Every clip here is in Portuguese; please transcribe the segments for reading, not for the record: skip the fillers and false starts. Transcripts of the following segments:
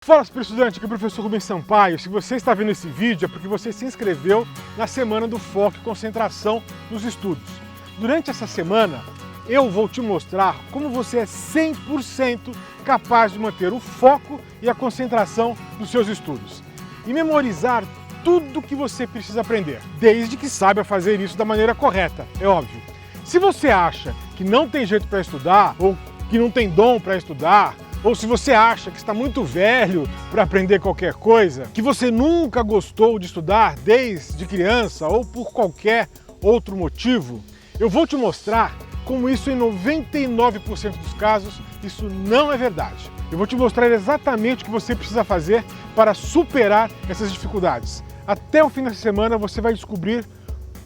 Fala, super estudante, aqui é o professor Rubens Sampaio. Se você está vendo esse vídeo é porque você se inscreveu na Semana do Foco e Concentração nos Estudos. Durante essa semana, eu vou te mostrar como você é 100% capaz de manter o foco e a concentração nos seus estudos e memorizar tudo que você precisa aprender, desde que saiba fazer isso da maneira correta, é óbvio. Se você acha que não tem jeito para estudar, ou que não tem dom para estudar, ou se você acha que está muito velho para aprender qualquer coisa, que você nunca gostou de estudar desde criança ou por qualquer outro motivo, eu vou te mostrar como isso em 99% dos casos, isso não é verdade. Eu vou te mostrar exatamente o que você precisa fazer para superar essas dificuldades. Até o fim da semana você vai descobrir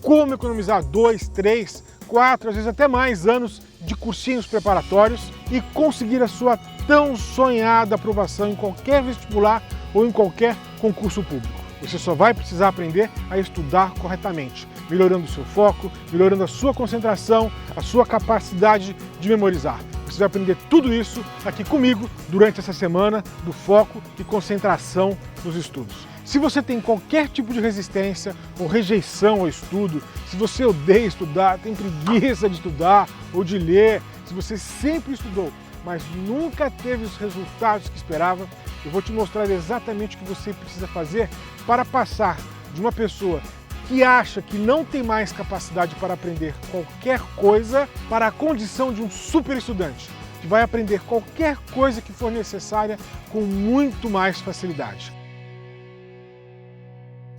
como economizar 2, 3, 4, às vezes até mais anos de cursinhos preparatórios e conseguir a sua tão sonhada aprovação em qualquer vestibular ou em qualquer concurso público. Você só vai precisar aprender a estudar corretamente, melhorando o seu foco, melhorando a sua concentração, a sua capacidade de memorizar. Você vai aprender tudo isso aqui comigo durante essa semana do foco e concentração nos estudos. Se você tem qualquer tipo de resistência ou rejeição ao estudo, se você odeia estudar, tem preguiça de estudar ou de ler, se você sempre estudou, mas nunca teve os resultados que esperava, eu vou te mostrar exatamente o que você precisa fazer para passar de uma pessoa que acha que não tem mais capacidade para aprender qualquer coisa para a condição de um super estudante, que vai aprender qualquer coisa que for necessária com muito mais facilidade.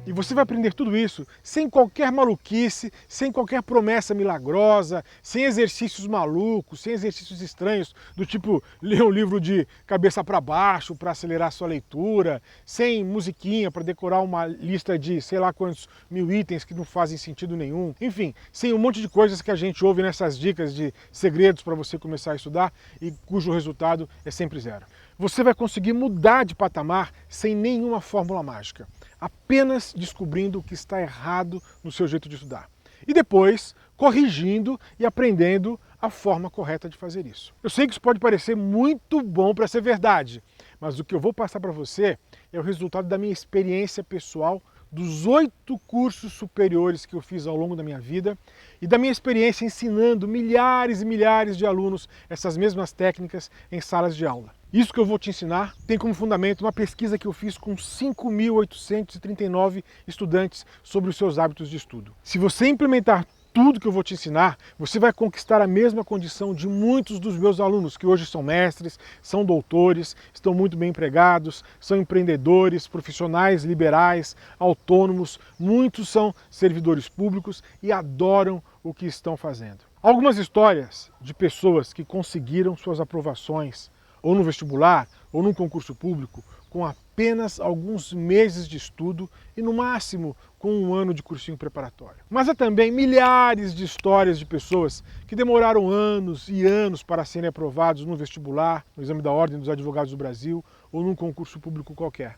E você vai aprender tudo isso sem qualquer maluquice, sem qualquer promessa milagrosa, sem exercícios malucos, sem exercícios estranhos, do tipo ler um livro de cabeça para baixo para acelerar a sua leitura, sem musiquinha para decorar uma lista de sei lá quantos mil itens que não fazem sentido nenhum. Enfim, sem um monte de coisas que a gente ouve nessas dicas de segredos para você começar a estudar e cujo resultado é sempre zero. Você vai conseguir mudar de patamar sem nenhuma fórmula mágica, apenas descobrindo o que está errado no seu jeito de estudar. E depois, corrigindo e aprendendo a forma correta de fazer isso. Eu sei que isso pode parecer muito bom para ser verdade, mas o que eu vou passar para você é o resultado da minha experiência pessoal dos 8 cursos superiores que eu fiz ao longo da minha vida e da minha experiência ensinando milhares e milhares de alunos essas mesmas técnicas em salas de aula. Isso que eu vou te ensinar tem como fundamento uma pesquisa que eu fiz com 5.839 estudantes sobre os seus hábitos de estudo. Se você implementar tudo que eu vou te ensinar, você vai conquistar a mesma condição de muitos dos meus alunos, que hoje são mestres, são doutores, estão muito bem empregados, são empreendedores, profissionais liberais, autônomos, muitos são servidores públicos e adoram o que estão fazendo. Algumas histórias de pessoas que conseguiram suas aprovações, ou no vestibular, ou num concurso público, com apenas alguns meses de estudo e no máximo com um ano de cursinho preparatório. Mas há também milhares de histórias de pessoas que demoraram anos e anos para serem aprovados no vestibular, no exame da Ordem dos Advogados do Brasil ou num concurso público qualquer.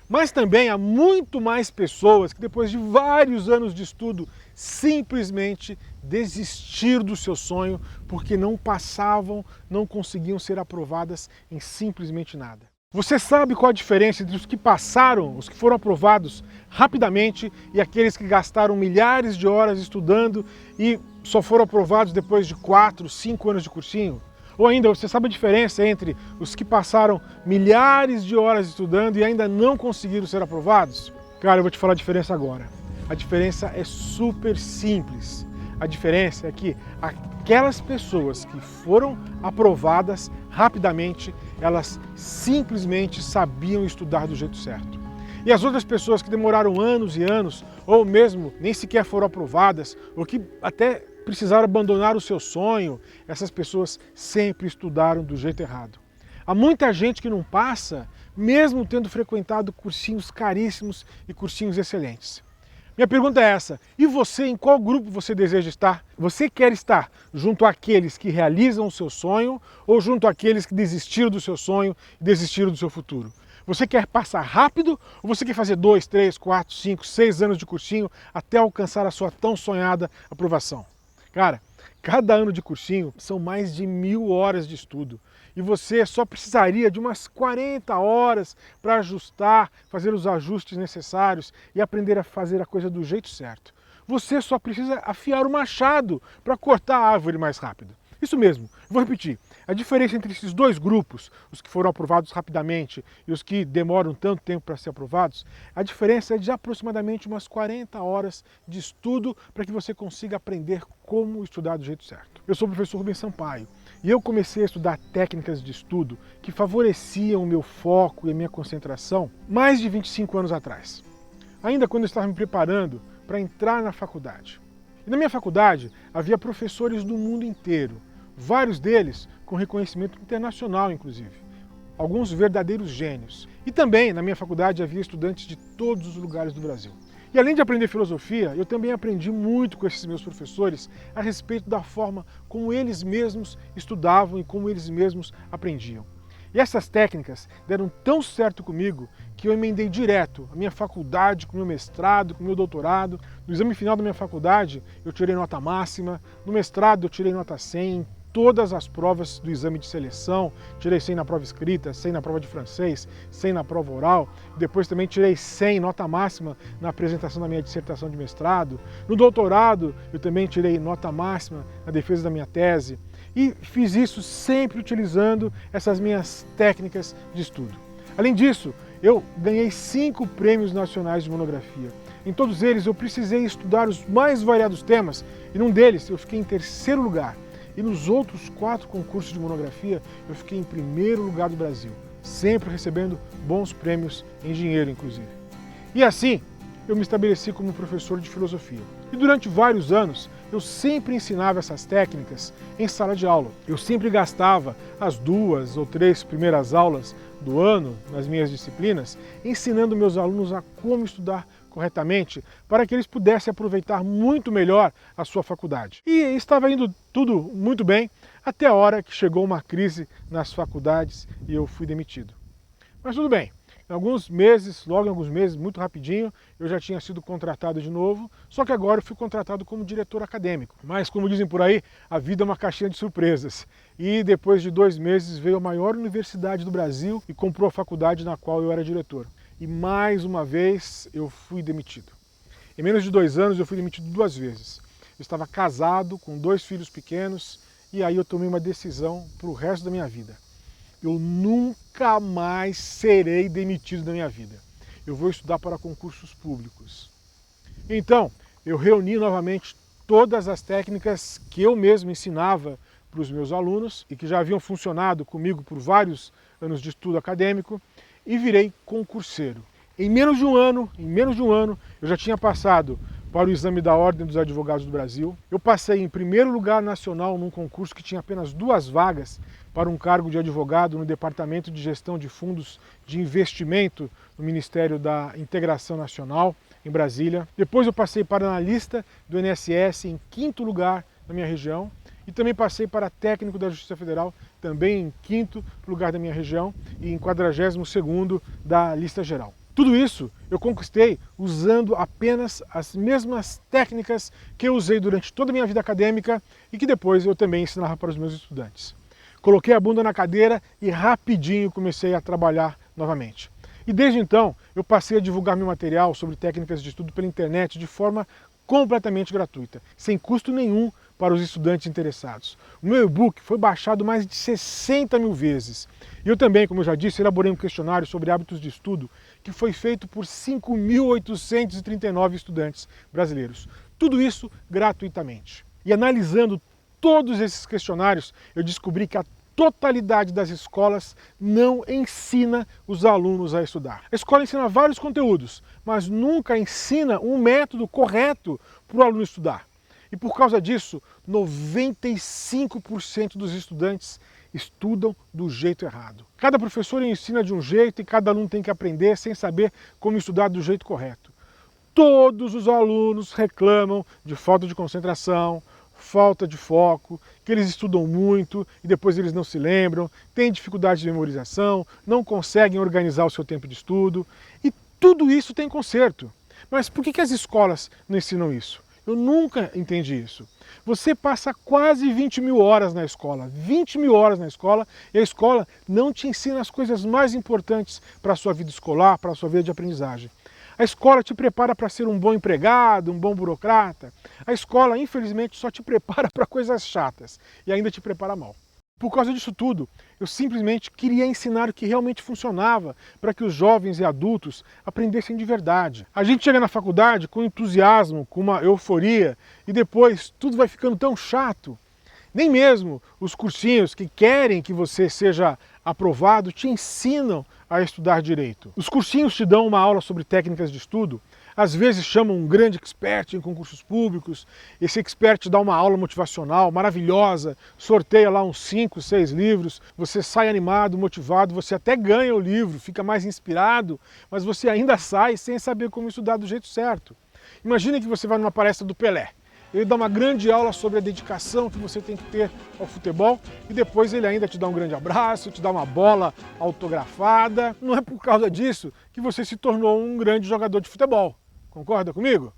Mas também há muito mais pessoas que depois de vários anos de estudo simplesmente desistiram do seu sonho porque não passavam, não conseguiam ser aprovadas em simplesmente nada. Você sabe qual a diferença entre os que passaram, os que foram aprovados rapidamente e aqueles que gastaram milhares de horas estudando e só foram aprovados depois de 4, 5 anos de cursinho? Ou ainda, você sabe a diferença entre os que passaram milhares de horas estudando e ainda não conseguiram ser aprovados? Cara, eu vou te falar a diferença agora. A diferença é super simples. A diferença é que aquelas pessoas que foram aprovadas rapidamente, elas simplesmente sabiam estudar do jeito certo. E as outras pessoas que demoraram anos e anos, ou mesmo nem sequer foram aprovadas, ou que até precisaram abandonar o seu sonho, essas pessoas sempre estudaram do jeito errado. Há muita gente que não passa, mesmo tendo frequentado cursinhos caríssimos e cursinhos excelentes. Minha pergunta é essa: e você, em qual grupo você deseja estar? Você quer estar junto àqueles que realizam o seu sonho ou junto àqueles que desistiram do seu sonho e desistiram do seu futuro? Você quer passar rápido ou você quer fazer 2, 3, 4, 5, 6 anos de cursinho até alcançar a sua tão sonhada aprovação? Cara, cada ano de cursinho são mais de 1000 horas de estudo. e você só precisaria de umas 40 horas para ajustar, fazer os ajustes necessários e aprender a fazer a coisa do jeito certo. Você só precisa afiar o machado para cortar a árvore mais rápido. Isso mesmo, vou repetir. A diferença entre esses dois grupos, os que foram aprovados rapidamente e os que demoram tanto tempo para ser aprovados, a diferença é de aproximadamente umas 40 horas de estudo para que você consiga aprender como estudar do jeito certo. Eu sou o professor Rubens Sampaio e eu comecei a estudar técnicas de estudo que favoreciam o meu foco e a minha concentração mais de 25 anos atrás. Ainda quando eu estava me preparando para entrar na faculdade. E na minha faculdade havia professores do mundo inteiro, vários deles com reconhecimento internacional, inclusive. Alguns verdadeiros gênios. E também na minha faculdade havia estudantes de todos os lugares do Brasil. E além de aprender filosofia, eu também aprendi muito com esses meus professores a respeito da forma como eles mesmos estudavam e como eles mesmos aprendiam. E essas técnicas deram tão certo comigo que eu emendei direto a minha faculdade com o meu mestrado, com o meu doutorado. No exame final da minha faculdade eu tirei nota máxima, no mestrado eu tirei nota 100 em todas as provas do exame de seleção, tirei 100 na prova escrita, 100 na prova de francês, 100 na prova oral, depois também tirei 100 nota máxima na apresentação da minha dissertação de mestrado. No doutorado eu também tirei nota máxima na defesa da minha tese. E fiz isso sempre utilizando essas minhas técnicas de estudo. Além disso, eu ganhei 5 prêmios nacionais de monografia. Em todos eles eu precisei estudar os mais variados temas e num deles eu fiquei em 3º lugar. E nos outros 4 concursos de monografia eu fiquei em 1º lugar do Brasil, sempre recebendo bons prêmios em dinheiro, inclusive. E assim, eu me estabeleci como professor de filosofia. E durante vários anos, eu sempre ensinava essas técnicas em sala de aula. Eu sempre gastava as 2 ou 3 primeiras aulas do ano nas minhas disciplinas, ensinando meus alunos a como estudar corretamente, para que eles pudessem aproveitar muito melhor a sua faculdade. E estava indo tudo muito bem, até a hora que chegou uma crise nas faculdades e eu fui demitido. Mas tudo bem. Em alguns meses, logo em alguns meses, muito rapidinho, eu já tinha sido contratado de novo, só que agora eu fui contratado como diretor acadêmico. Mas, como dizem por aí, a vida é uma caixinha de surpresas. E depois de 2 meses veio a maior universidade do Brasil e comprou a faculdade na qual eu era diretor. E mais uma vez eu fui demitido. Em menos de 2 anos eu fui demitido 2 vezes. Eu estava casado, com 2 filhos pequenos, e aí eu tomei uma decisão para o resto da minha vida. Eu nunca mais serei demitido da minha vida. Eu vou estudar para concursos públicos. Então, eu reuni novamente todas as técnicas que eu mesmo ensinava para os meus alunos e que já haviam funcionado comigo por vários anos de estudo acadêmico e virei concurseiro. Em menos de um ano, eu já tinha passado para o exame da Ordem dos Advogados do Brasil. Eu passei em 1º lugar nacional num concurso que tinha apenas 2 vagas para um cargo de advogado no Departamento de Gestão de Fundos de Investimento no Ministério da Integração Nacional, em Brasília. Depois eu passei para analista do INSS em 5º lugar na minha região e também passei para técnico da Justiça Federal, também em 5º lugar da minha região e em 42º da lista geral. Tudo isso eu conquistei usando apenas as mesmas técnicas que eu usei durante toda a minha vida acadêmica e que depois eu também ensinava para os meus estudantes. Coloquei a bunda na cadeira e rapidinho comecei a trabalhar novamente. E desde então eu passei a divulgar meu material sobre técnicas de estudo pela internet de forma completamente gratuita, sem custo nenhum para os estudantes interessados. O meu e-book foi baixado mais de 60 mil vezes. E eu também, como eu já disse, elaborei um questionário sobre hábitos de estudo que foi feito por 5.839 estudantes brasileiros. Tudo isso gratuitamente. E analisando todos esses questionários, eu descobri que a totalidade das escolas não ensina os alunos a estudar. A escola ensina vários conteúdos, mas nunca ensina um método correto para o aluno estudar. E por causa disso, 95% dos estudantes estudam do jeito errado. Cada professor ensina de um jeito e cada aluno tem que aprender sem saber como estudar do jeito correto. Todos os alunos reclamam de falta de concentração, falta de foco, que eles estudam muito e depois eles não se lembram, têm dificuldade de memorização, não conseguem organizar o seu tempo de estudo. E tudo isso tem conserto. Mas por que as escolas não ensinam isso? Eu nunca entendi isso. Você passa quase 20 mil horas na escola, 20 mil horas na escola, e a escola não te ensina as coisas mais importantes para a sua vida escolar, para a sua vida de aprendizagem. A escola te prepara para ser um bom empregado, um bom burocrata. A escola, infelizmente, só te prepara para coisas chatas e ainda te prepara mal. Por causa disso tudo, eu simplesmente queria ensinar o que realmente funcionava para que os jovens e adultos aprendessem de verdade. A gente chega na faculdade com entusiasmo, com uma euforia, e depois tudo vai ficando tão chato. Nem mesmo os cursinhos que querem que você seja aprovado te ensinam a estudar direito. Os cursinhos te dão uma aula sobre técnicas de estudo, às vezes chamam um grande expert em concursos públicos, esse expert te dá uma aula motivacional maravilhosa, sorteia lá uns 5, 6 livros, você sai animado, motivado, você até ganha o livro, fica mais inspirado, mas você ainda sai sem saber como estudar do jeito certo. Imagine que você vai numa palestra do Pelé. Ele dá uma grande aula sobre a dedicação que você tem que ter ao futebol e depois ele ainda te dá um grande abraço, te dá uma bola autografada. Não é por causa disso que você se tornou um grande jogador de futebol. Concorda comigo?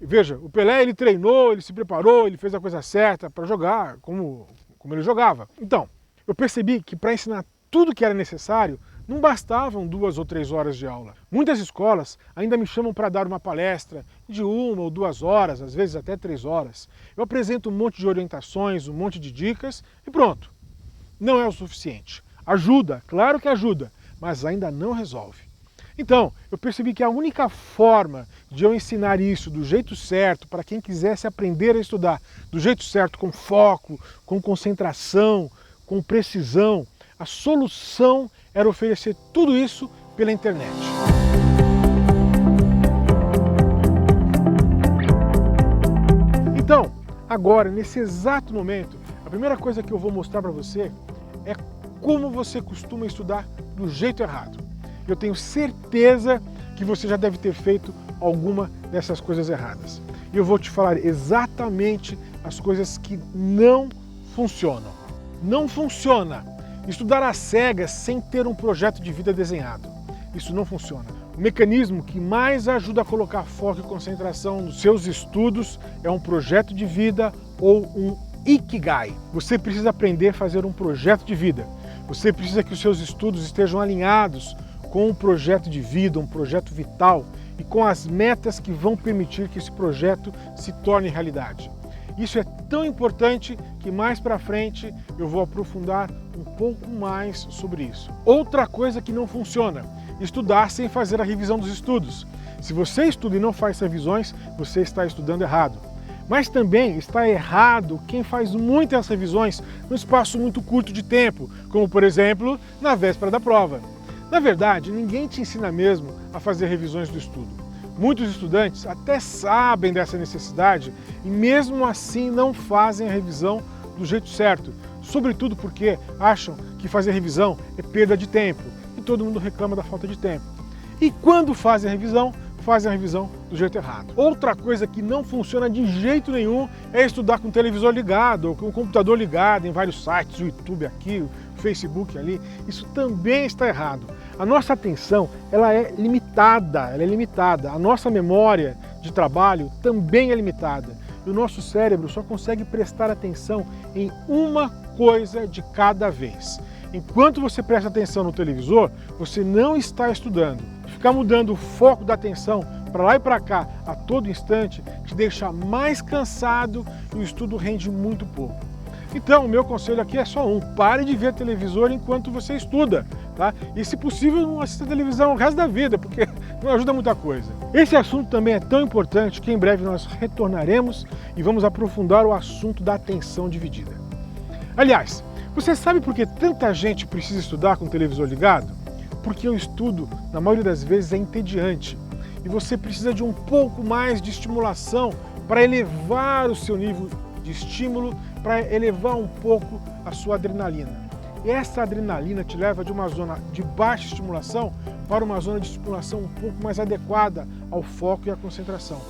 Veja, o Pelé ele treinou, ele se preparou, ele fez a coisa certa para jogar como ele jogava. Então, eu percebi que para ensinar tudo que era necessário, não bastavam 2 ou 3 horas de aula. Muitas escolas ainda me chamam para dar uma palestra de 1 ou 2 horas, às vezes até 3 horas. Eu apresento um monte de orientações, um monte de dicas e pronto. Não é o suficiente. Ajuda, claro que ajuda, mas ainda não resolve. Então, eu percebi que a única forma de eu ensinar isso do jeito certo, para quem quisesse aprender a estudar do jeito certo, com foco, com concentração, com precisão, a solução era oferecer tudo isso pela internet. Então, agora, nesse exato momento, a primeira coisa que eu vou mostrar para você é como você costuma estudar do jeito errado. Eu tenho certeza que você já deve ter feito alguma dessas coisas erradas. E eu vou te falar exatamente as coisas que não funcionam. Não funciona estudar às cegas sem ter um projeto de vida desenhado. Isso não funciona. O mecanismo que mais ajuda a colocar foco e concentração nos seus estudos é um projeto de vida ou um Ikigai. Você precisa aprender a fazer um projeto de vida. Você precisa que os seus estudos estejam alinhados com um projeto de vida, um projeto vital e com as metas que vão permitir que esse projeto se torne realidade. Isso é tão importante que mais para frente eu vou aprofundar um pouco mais sobre isso. Outra coisa que não funciona, estudar sem fazer a revisão dos estudos. Se você estuda e não faz revisões, você está estudando errado. Mas também está errado quem faz muitas revisões num espaço muito curto de tempo, como por exemplo, na véspera da prova. Na verdade, ninguém te ensina mesmo a fazer revisões do estudo. Muitos estudantes até sabem dessa necessidade e mesmo assim não fazem a revisão do jeito certo, sobretudo porque acham que fazer revisão é perda de tempo e todo mundo reclama da falta de tempo. E quando fazem a revisão do jeito errado. Outra coisa que não funciona de jeito nenhum é estudar com o televisor ligado ou com o computador ligado em vários sites, o YouTube aqui, o Facebook ali. Isso também está errado. A nossa atenção ela é limitada. A nossa memória de trabalho também é limitada. E o nosso cérebro só consegue prestar atenção em uma coisa de cada vez. Enquanto você presta atenção no televisor, você não está estudando. Ficar mudando o foco da atenção para lá e para cá a todo instante te deixa mais cansado e o estudo rende muito pouco. Então, o meu conselho aqui é só um: pare de ver televisor enquanto você estuda, tá? E, se possível, não assista televisão o resto da vida, porque não ajuda muita coisa. Esse assunto também é tão importante que em breve nós retornaremos e vamos aprofundar o assunto da atenção dividida. Aliás, você sabe por que tanta gente precisa estudar com o televisor ligado? Porque o estudo, na maioria das vezes, é entediante e você precisa de um pouco mais de estimulação para elevar o seu nível de estímulo, para elevar um pouco a sua adrenalina. E essa adrenalina te leva de uma zona de baixa estimulação para uma zona de estimulação um pouco mais adequada ao foco e à concentração.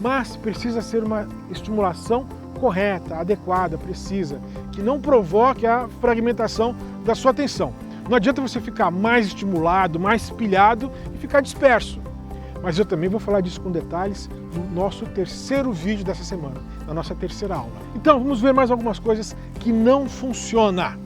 Mas precisa ser uma estimulação correta, adequada, precisa, que não provoque a fragmentação da sua atenção. Não adianta você ficar mais estimulado, mais pilhado e ficar disperso. Mas eu também vou falar disso com detalhes no nosso terceiro vídeo dessa semana, na nossa terceira aula. Então, vamos ver mais algumas coisas que não funcionam.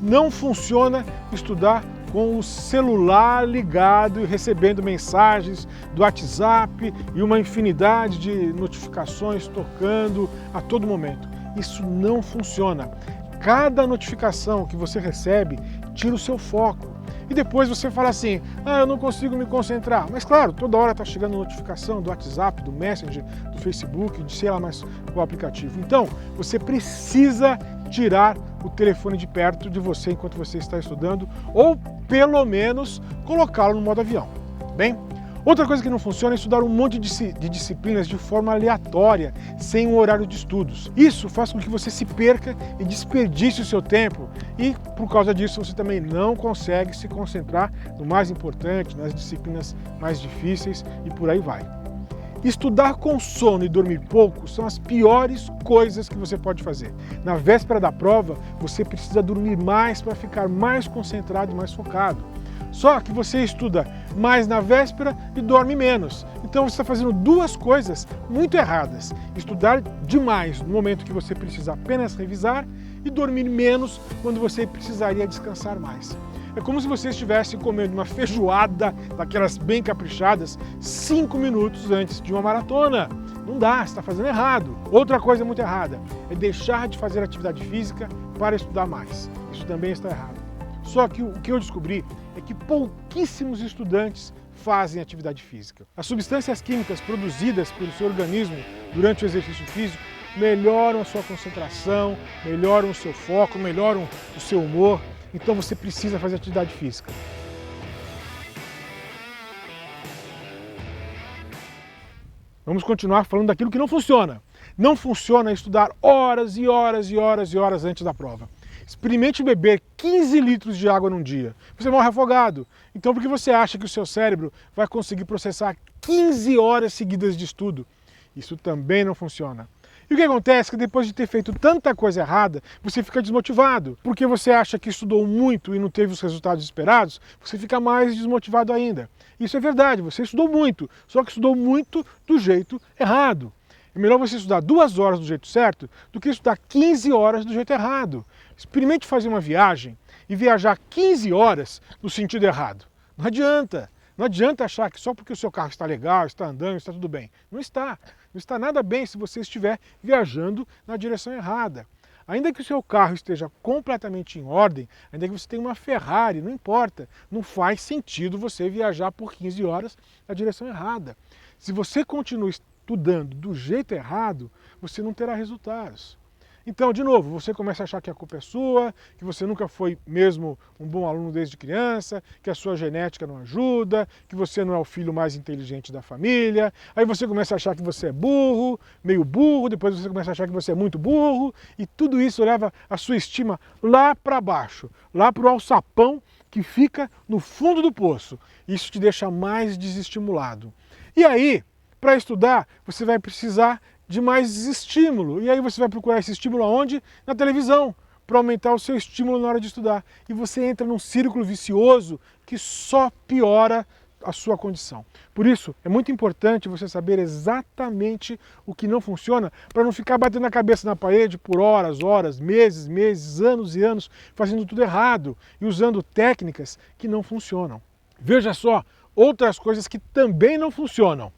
Não funciona estudar com o celular ligado e recebendo mensagens do WhatsApp e uma infinidade de notificações tocando a todo momento. Isso não funciona. Cada notificação que você recebe tira o seu foco. E depois você fala assim, eu não consigo me concentrar. Mas claro, toda hora está chegando notificação do WhatsApp, do Messenger, do Facebook, de sei lá mais qual aplicativo. Então, você precisa tirar o telefone de perto de você enquanto você está estudando, ou pelo menos colocá-lo no modo avião. Bem? Outra coisa que não funciona é estudar um monte de disciplinas de forma aleatória, sem um horário de estudos. Isso faz com que você se perca e desperdice o seu tempo e, por causa disso, você também não consegue se concentrar no mais importante, nas disciplinas mais difíceis e por aí vai. Estudar com sono e dormir pouco são as piores coisas que você pode fazer. Na véspera da prova, você precisa dormir mais para ficar mais concentrado e mais focado. Só que você estuda mais na véspera e dorme menos. Então você está fazendo duas coisas muito erradas. Estudar demais no momento que você precisa apenas revisar e dormir menos quando você precisaria descansar mais. É como se você estivesse comendo uma feijoada, daquelas bem caprichadas, 5 minutos antes de uma maratona. Não dá, você está fazendo errado. Outra coisa muito errada é deixar de fazer atividade física para estudar mais. Isso também está errado. Só que o que eu descobri é que pouquíssimos estudantes fazem atividade física. As substâncias químicas produzidas pelo seu organismo durante o exercício físico melhoram a sua concentração, melhoram o seu foco, melhoram o seu humor. Então você precisa fazer atividade física. Vamos continuar falando daquilo que não funciona. Não funciona estudar horas e horas e horas e horas antes da prova. Experimente beber 15 litros de água num dia. Você morre afogado. Então por que você acha que o seu cérebro vai conseguir processar 15 horas seguidas de estudo? Isso também não funciona. E o que acontece é que depois de ter feito tanta coisa errada, você fica desmotivado. Porque você acha que estudou muito e não teve os resultados esperados, você fica mais desmotivado ainda. Isso é verdade, você estudou muito, só que estudou muito do jeito errado. É melhor você estudar 2 horas do jeito certo do que estudar 15 horas do jeito errado. Experimente fazer uma viagem e viajar 15 horas no sentido errado. Não adianta. Não adianta achar que só porque o seu carro está legal, está andando, está tudo bem. Não está. Não está nada bem se você estiver viajando na direção errada. Ainda que o seu carro esteja completamente em ordem, ainda que você tenha uma Ferrari, não importa. Não faz sentido você viajar por 15 horas na direção errada. Se você continua estudando do jeito errado, você não terá resultados. Então, de novo, você começa a achar que a culpa é sua, que você nunca foi mesmo um bom aluno desde criança, que a sua genética não ajuda, que você não é o filho mais inteligente da família. Aí você começa a achar que você é burro, meio burro, depois você começa a achar que você é muito burro, e tudo isso leva a sua estima lá para baixo, lá para o alçapão que fica no fundo do poço. Isso te deixa mais desestimulado. E aí, para estudar, você vai precisar de mais estímulo. E aí você vai procurar esse estímulo aonde? Na televisão, para aumentar o seu estímulo na hora de estudar. E você entra num círculo vicioso que só piora a sua condição. Por isso, é muito importante você saber exatamente o que não funciona para não ficar batendo a cabeça na parede por horas, meses, anos e anos, fazendo tudo errado e usando técnicas que não funcionam. Veja só, outras coisas que também não funcionam.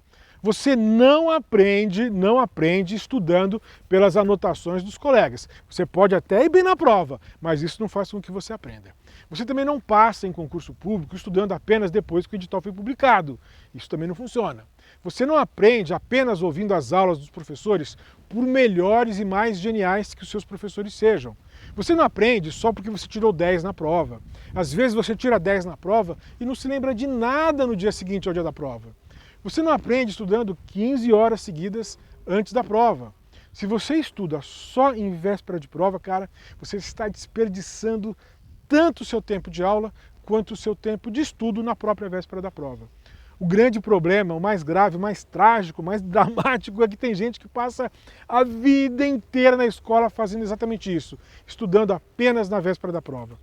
Você não aprende estudando pelas anotações dos colegas. Você pode até ir bem na prova, mas isso não faz com que você aprenda. Você também não passa em concurso público estudando apenas depois que o edital foi publicado. Isso também não funciona. Você não aprende apenas ouvindo as aulas dos professores, por melhores e mais geniais que os seus professores sejam. Você não aprende só porque você tirou 10 na prova. Às vezes você tira 10 na prova e não se lembra de nada no dia seguinte ao dia da prova. Você não aprende estudando 15 horas seguidas antes da prova. Se você estuda só em véspera de prova, cara, você está desperdiçando tanto o seu tempo de aula quanto o seu tempo de estudo na própria véspera da prova. O grande problema, o mais grave, o mais trágico, o mais dramático é que tem gente que passa a vida inteira na escola fazendo exatamente isso, estudando apenas na véspera da prova.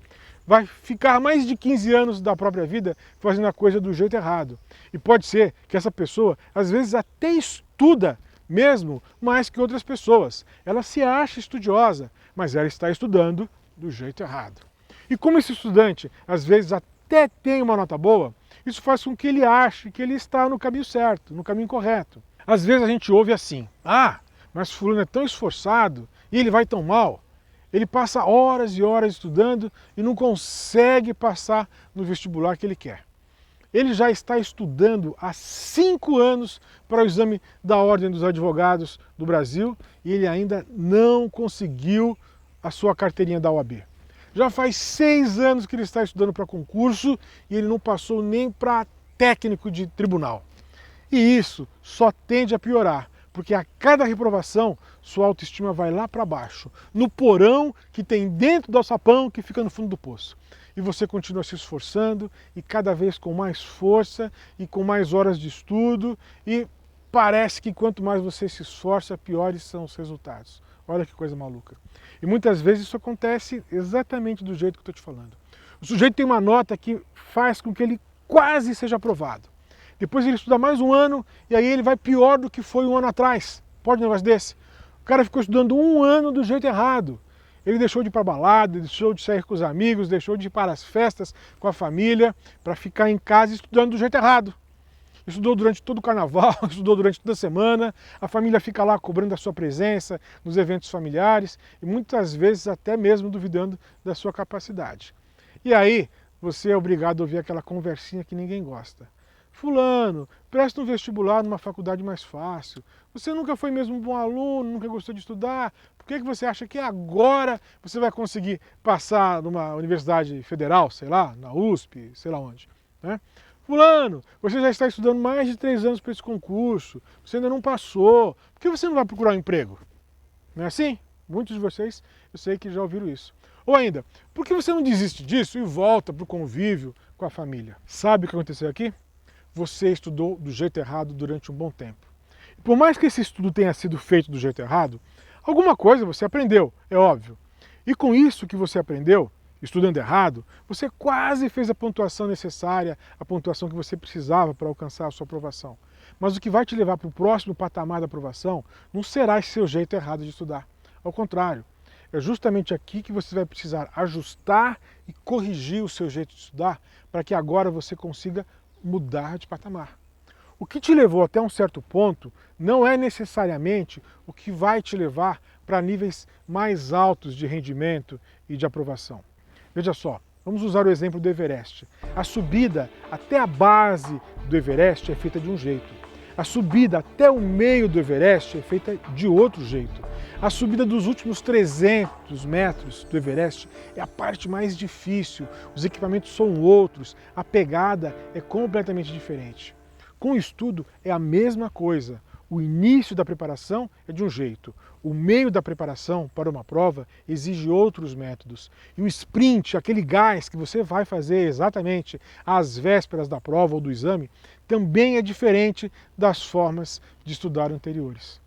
vai ficar mais de 15 anos da própria vida fazendo a coisa do jeito errado. E pode ser que essa pessoa, às vezes, até estuda mesmo mais que outras pessoas. Ela se acha estudiosa, mas ela está estudando do jeito errado. E como esse estudante, às vezes, até tem uma nota boa, isso faz com que ele ache que ele está no caminho certo, no caminho correto. Às vezes a gente ouve assim: ah, mas fulano é tão esforçado e ele vai tão mal. Ele passa horas e horas estudando e não consegue passar no vestibular que ele quer. Ele já está estudando há 5 anos para o exame da Ordem dos Advogados do Brasil e ele ainda não conseguiu a sua carteirinha da OAB. Já faz 6 anos que ele está estudando para concurso e ele não passou nem para técnico de tribunal. E isso só tende a piorar, porque a cada reprovação sua autoestima vai lá para baixo, no porão que tem dentro do alçapão que fica no fundo do poço. E você continua se esforçando e cada vez com mais força e com mais horas de estudo e parece que quanto mais você se esforça, piores são os resultados. Olha que coisa maluca. E muitas vezes isso acontece exatamente do jeito que eu estou te falando. O sujeito tem uma nota que faz com que ele quase seja aprovado. Depois ele estuda mais um ano e aí ele vai pior do que foi um ano atrás. Pode um negócio desse? O cara ficou estudando um ano do jeito errado. Ele deixou de ir para a balada, deixou de sair com os amigos, deixou de ir para as festas com a família para ficar em casa estudando do jeito errado. Estudou durante todo o carnaval, estudou durante toda a semana, a família fica lá cobrando a sua presença nos eventos familiares e muitas vezes até mesmo duvidando da sua capacidade. E aí você é obrigado a ouvir aquela conversinha que ninguém gosta. Fulano, presta um vestibular numa faculdade mais fácil. Você nunca foi mesmo um bom aluno, nunca gostou de estudar. Por que você acha que agora você vai conseguir passar numa universidade federal, sei lá, na USP, sei lá onde, né? Fulano, você já está estudando mais de 3 anos para esse concurso, você ainda não passou, por que você não vai procurar um emprego? Não é assim? Muitos de vocês, eu sei que já ouviram isso. Ou ainda, por que você não desiste disso e volta para o convívio com a família? Sabe o que aconteceu aqui? Você estudou do jeito errado durante um bom tempo. E por mais que esse estudo tenha sido feito do jeito errado, alguma coisa você aprendeu, é óbvio. E com isso que você aprendeu, estudando errado, você quase fez a pontuação necessária, a pontuação que você precisava para alcançar a sua aprovação. Mas o que vai te levar para o próximo patamar da aprovação não será esse seu jeito errado de estudar. Ao contrário, é justamente aqui que você vai precisar ajustar e corrigir o seu jeito de estudar para que agora você consiga mudar de patamar. O que te levou até um certo ponto não é necessariamente o que vai te levar para níveis mais altos de rendimento e de aprovação. Veja só, vamos usar o exemplo do Everest. A subida até a base do Everest é feita de um jeito. A subida até o meio do Everest é feita de outro jeito. A subida dos últimos 300 metros do Everest é a parte mais difícil. Os equipamentos são outros, a pegada é completamente diferente. Com o estudo é a mesma coisa. O início da preparação é de um jeito, o meio da preparação para uma prova exige outros métodos. E o sprint, aquele gás que você vai fazer exatamente às vésperas da prova ou do exame, também é diferente das formas de estudar anteriores.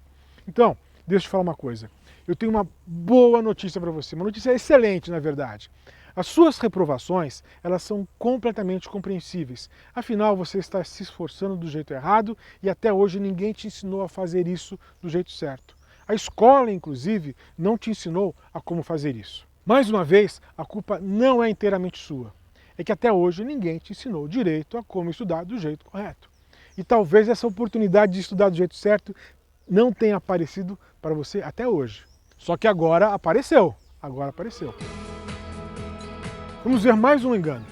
Então, deixa eu te falar uma coisa. Eu tenho uma boa notícia para você, uma notícia excelente, na verdade. As suas reprovações, elas são completamente compreensíveis. Afinal, você está se esforçando do jeito errado e até hoje ninguém te ensinou a fazer isso do jeito certo. A escola, inclusive, não te ensinou a como fazer isso. Mais uma vez, a culpa não é inteiramente sua. É que até hoje ninguém te ensinou direito a como estudar do jeito correto. E talvez essa oportunidade de estudar do jeito certo não tenha aparecido para você até hoje. Só que agora apareceu. Agora apareceu. Vamos ver mais um engano.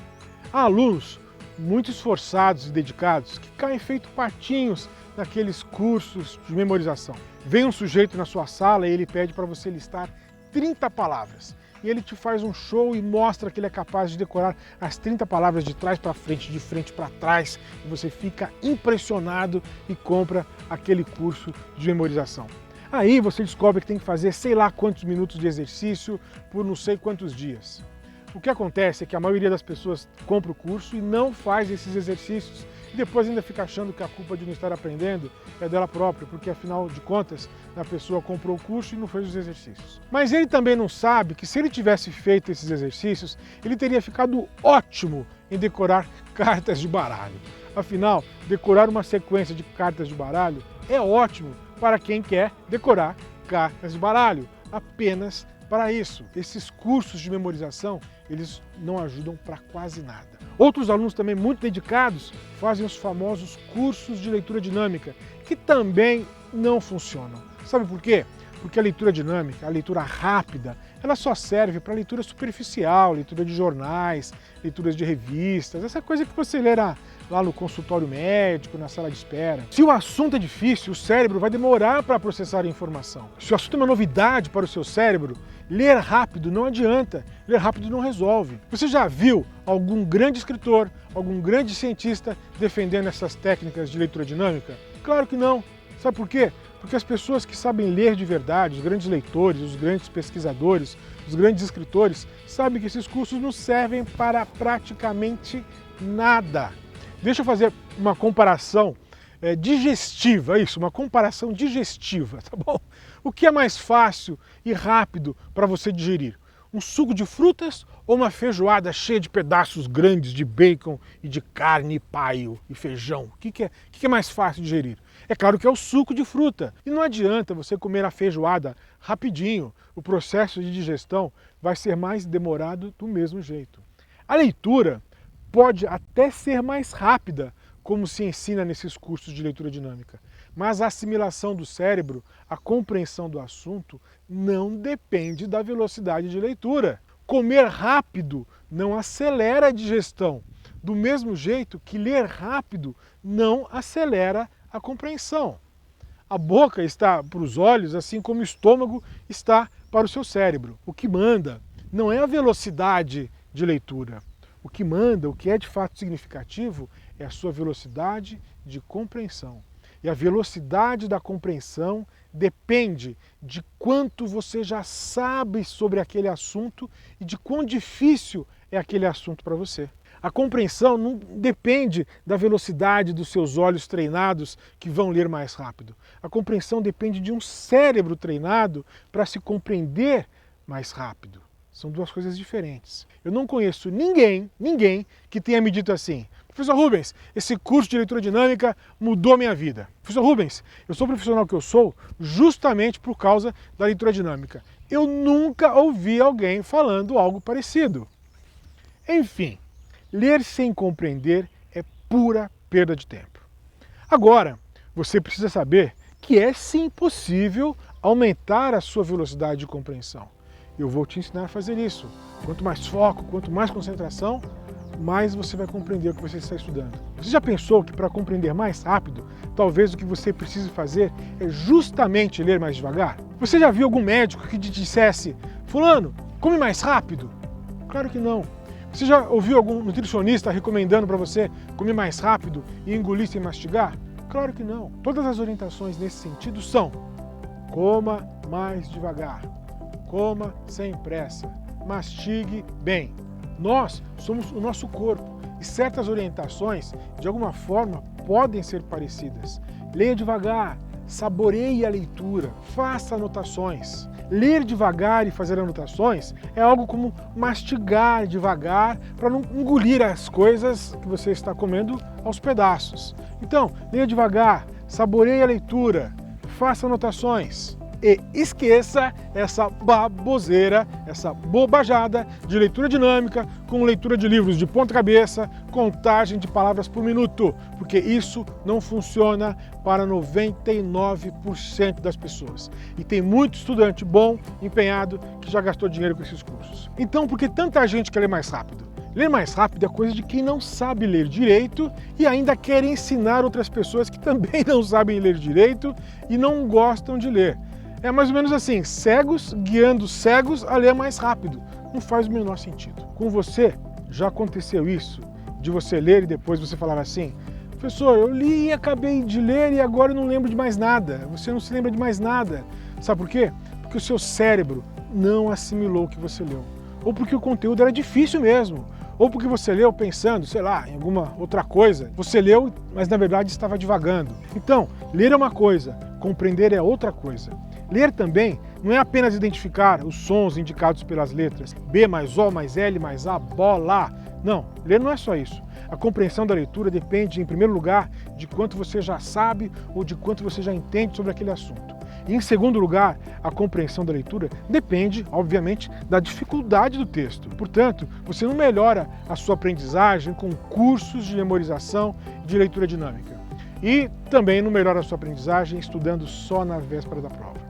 Há alunos muito esforçados e dedicados que caem feito patinhos naqueles cursos de memorização. Vem um sujeito na sua sala e ele pede para você listar 30 palavras. E ele te faz um show e mostra que ele é capaz de decorar as 30 palavras de trás para frente, de frente para trás. E você fica impressionado e compra aquele curso de memorização. Aí você descobre que tem que fazer sei lá quantos minutos de exercício por não sei quantos dias. O que acontece é que a maioria das pessoas compra o curso e não faz esses exercícios. e depois ainda fica achando que a culpa de não estar aprendendo é dela própria, porque afinal de contas a pessoa comprou o curso e não fez os exercícios. Mas ele também não sabe que se ele tivesse feito esses exercícios, ele teria ficado ótimo em decorar cartas de baralho. Afinal, decorar uma sequência de cartas de baralho é ótimo para quem quer decorar cartas de baralho. Apenas para isso. Esses cursos de memorização, eles não ajudam para quase nada. Outros alunos também muito dedicados fazem os famosos cursos de leitura dinâmica, que também não funcionam. Sabe por quê? Porque a leitura dinâmica, a leitura rápida, ela só serve para leitura superficial, leitura de jornais, leituras de revistas, essa coisa que você lê lá no consultório médico, na sala de espera. Se o assunto é difícil, o cérebro vai demorar para processar a informação. Se o assunto é uma novidade para o seu cérebro, ler rápido não adianta, ler rápido não resolve. Você já viu algum grande escritor, algum grande cientista defendendo essas técnicas de leitura dinâmica? Claro que não. Sabe por quê? Porque as pessoas que sabem ler de verdade, os grandes leitores, os grandes pesquisadores, os grandes escritores, sabem que esses cursos não servem para praticamente nada. Deixa eu fazer uma comparação digestiva, uma comparação digestiva, tá bom? O que é mais fácil e rápido para você digerir? Um suco de frutas ou uma feijoada cheia de pedaços grandes de bacon e de carne, paio e feijão? O que é mais fácil de digerir? É claro que é o suco de fruta. E não adianta você comer a feijoada rapidinho, o processo de digestão vai ser mais demorado do mesmo jeito. A leitura pode até ser mais rápida, como se ensina nesses cursos de leitura dinâmica, mas a assimilação do cérebro, a compreensão do assunto, não depende da velocidade de leitura. Comer rápido não acelera a digestão, do mesmo jeito que ler rápido não acelera a compreensão. A boca está para os olhos, assim como o estômago está para o seu cérebro. O que manda não é a velocidade de leitura. O que manda, o que é de fato significativo, é a sua velocidade de compreensão. E a velocidade da compreensão depende de quanto você já sabe sobre aquele assunto e de quão difícil é aquele assunto para você. A compreensão não depende da velocidade dos seus olhos treinados que vão ler mais rápido. A compreensão depende de um cérebro treinado para se compreender mais rápido. São duas coisas diferentes. Eu não conheço ninguém que tenha me dito assim: professor Rubens, esse curso de leitura dinâmica mudou minha vida. Professor Rubens, eu sou o profissional que eu sou justamente por causa da leitura dinâmica. Eu nunca ouvi alguém falando algo parecido. Enfim, ler sem compreender é pura perda de tempo. Agora, você precisa saber que é sim possível aumentar a sua velocidade de compreensão. Eu vou te ensinar a fazer isso. Quanto mais foco, quanto mais concentração, mais você vai compreender o que você está estudando. Você já pensou que para compreender mais rápido, talvez o que você precise fazer é justamente ler mais devagar? Você já viu algum médico que te dissesse: fulano, come mais rápido? Claro que não. Você já ouviu algum nutricionista recomendando para você comer mais rápido e engolir sem mastigar? Claro que não. Todas as orientações nesse sentido são: coma mais devagar, coma sem pressa, mastigue bem. Nós somos o nosso corpo e certas orientações, de alguma forma, podem ser parecidas. Leia devagar, saboreie a leitura, faça anotações. Ler devagar e fazer anotações é algo como mastigar devagar para não engolir as coisas que você está comendo aos pedaços. Então, leia devagar, saboreie a leitura, faça anotações. E esqueça essa baboseira, essa bobajada de leitura dinâmica com leitura de livros de ponta cabeça, contagem de palavras por minuto, porque isso não funciona para 99% das pessoas. E tem muito estudante bom, empenhado, que já gastou dinheiro com esses cursos. Então, por que tanta gente quer ler mais rápido? Ler mais rápido é coisa de quem não sabe ler direito e ainda quer ensinar outras pessoas que também não sabem ler direito e não gostam de ler. É mais ou menos assim, cegos guiando cegos a ler mais rápido. Não faz o menor sentido. Com você, já aconteceu isso? De você ler e depois você falar assim: professor, eu li e acabei de ler e agora eu não lembro de mais nada. Você não se lembra de mais nada. Sabe por quê? Porque o seu cérebro não assimilou o que você leu. Ou porque o conteúdo era difícil mesmo. ou porque você leu pensando, sei lá, em alguma outra coisa. Você leu, mas na verdade estava divagando. Então, ler é uma coisa, compreender é outra coisa. Ler também não é apenas identificar os sons indicados pelas letras B mais O mais L mais A, bola. Não, ler não é só isso. A compreensão da leitura depende, em primeiro lugar, de quanto você já sabe ou de quanto você já entende sobre aquele assunto. E, em segundo lugar, a compreensão da leitura depende, obviamente, da dificuldade do texto. Portanto, você não melhora a sua aprendizagem com cursos de memorização de leitura dinâmica. E também não melhora a sua aprendizagem estudando só na véspera da prova.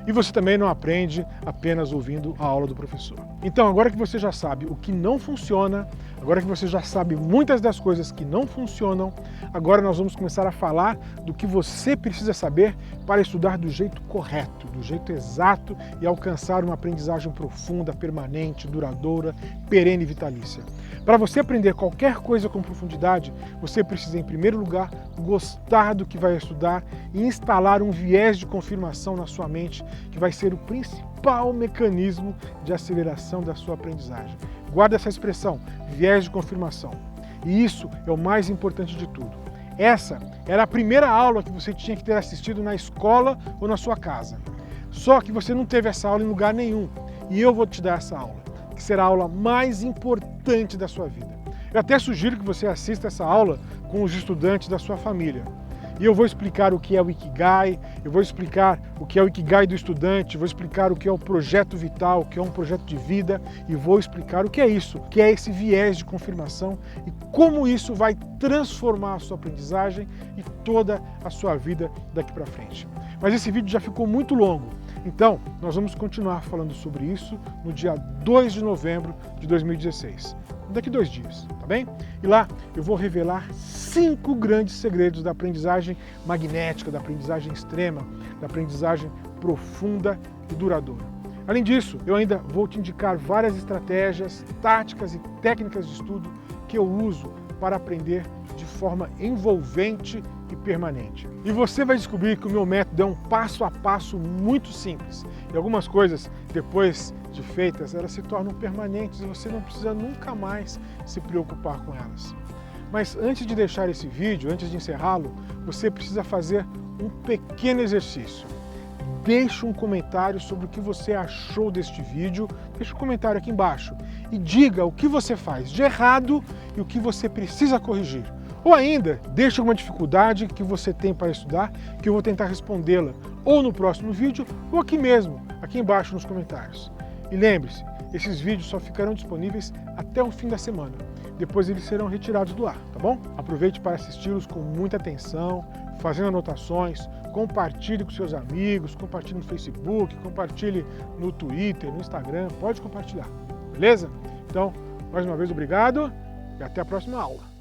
E você também não aprende apenas ouvindo a aula do professor. Então, agora que você já sabe o que não funciona, agora que você já sabe muitas das coisas que não funcionam, agora nós vamos começar a falar do que você precisa saber para estudar do jeito correto, do jeito exato e alcançar uma aprendizagem profunda, permanente, duradoura, perene e vitalícia. Para você aprender qualquer coisa com profundidade, você precisa, em primeiro lugar, gostar do que vai estudar e instalar um viés de confirmação na sua mente, que vai ser o principal mecanismo de aceleração da sua aprendizagem. Guarda essa expressão, viés de confirmação. E isso é o mais importante de tudo. Essa era a primeira aula que você tinha que ter assistido na escola ou na sua casa. Só que você não teve essa aula em lugar nenhum. E eu vou te dar essa aula, que será a aula mais importante da sua vida. Eu até sugiro que você assista essa aula com os estudantes da sua família. E eu vou explicar o que é o Ikigai, eu vou explicar o que é o Ikigai do estudante, vou explicar o que é o projeto vital, o que é um projeto de vida, e vou explicar o que é isso, o que é esse viés de confirmação e como isso vai transformar a sua aprendizagem e toda a sua vida daqui para frente. Mas esse vídeo já ficou muito longo, então nós vamos continuar falando sobre isso no dia 2 de novembro de 2016. Daqui 2 dias, tá bem? E lá eu vou revelar 5 grandes segredos da aprendizagem magnética, da aprendizagem extrema, da aprendizagem profunda e duradoura. Além disso, eu ainda vou te indicar várias estratégias, táticas e técnicas de estudo que eu uso para aprender de forma envolvente e permanente. E você vai descobrir que o meu método é um passo a passo muito simples. E algumas coisas, depois de feitas, elas se tornam permanentes e você não precisa nunca mais se preocupar com elas. Mas antes de deixar esse vídeo, antes de encerrá-lo, você precisa fazer um pequeno exercício. Deixe um comentário sobre o que você achou deste vídeo, deixe um comentário aqui embaixo e diga o que você faz de errado e o que você precisa corrigir. Ou ainda, deixe alguma dificuldade que você tem para estudar, que eu vou tentar respondê-la ou no próximo vídeo ou aqui mesmo, aqui embaixo nos comentários. E lembre-se, esses vídeos só ficarão disponíveis até o fim da semana. Depois eles serão retirados do ar, tá bom? Aproveite para assisti-los com muita atenção, fazendo anotações, compartilhe com seus amigos, compartilhe no Facebook, compartilhe no Twitter, no Instagram, pode compartilhar, beleza? Então, mais uma vez, obrigado e até a próxima aula.